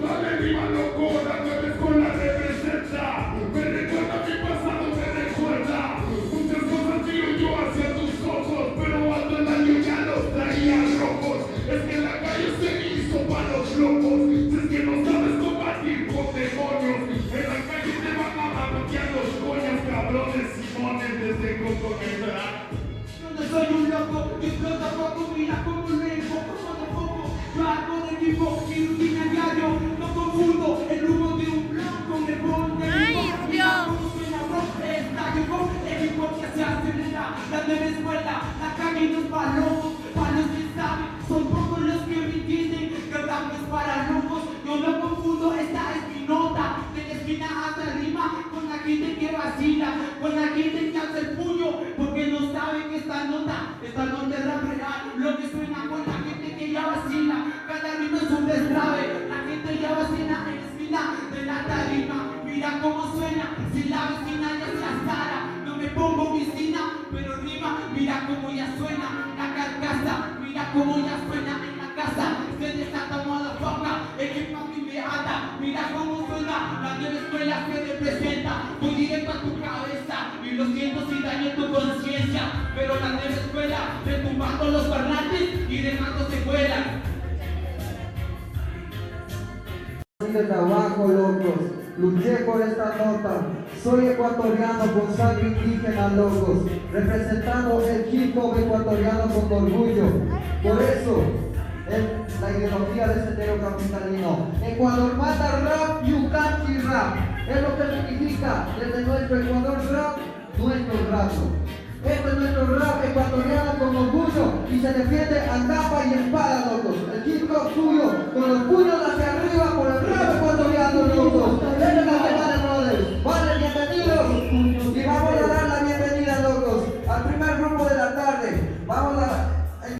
Dale rima loco, dándole con la representa. Me recuerda mi pasado, me recuerda muchas cosas que yo hacia tus ojos, pero cuando el año ya los traía rojos. Es que la calle se hizo para los locos. Si es que no sabes combatir con demonios, en la calle te van a manotear los coños, cabrones simones desde Coconeta. Yo no soy un loco, yo explota poco, mira como lo enfoco, solo poco. Yo hago de equipo, mi rutina diario, no confundo el humo de un blog con el bol de ¡Ay, Rubio! el hip hop que se acelera, la nueva escuela, la calle no es para locos, para los que saben, son pocos los que me entienden, que el rap no es para locos, yo no confundo, esta es mi nota, de la esquina hasta arriba, con la gente que vacila, con la gente que hace el puño, porque no saben que esta nota es rap real, lo que suena con la gente que ya vacila, cada rima es un destrave, la gente ya vacila en la esquina de la tarima, mira cómo suena, si la vecina ya se asara, no me pongo piscina, pero rima, mira cómo ya suena, la carcasa, mira cómo ya suena en la casa, se desata motherfucker, el que papi me ata, mira cómo suena, la nueva escuela se representa, voy directo a tu cabeza, y lo siento si daño tu conciencia, pero la nueva escuela, retumbando los parlantes y dejando secuelas. Desde abajo, locos, luché por esta nota. Soy ecuatoriano con sangre indígena, locos, representando el hip hop ecuatoriano con orgullo. Por eso, la ideología de Sendero Capitalino. Ecuador mata rap, Yucachi rap. Es lo que significa desde nuestro Ecuador rap, nuestro rap. Este es nuestro rap ecuatoriano con orgullo y se defiende a capa y espada, locos. El hip hop suyo con los puños hacia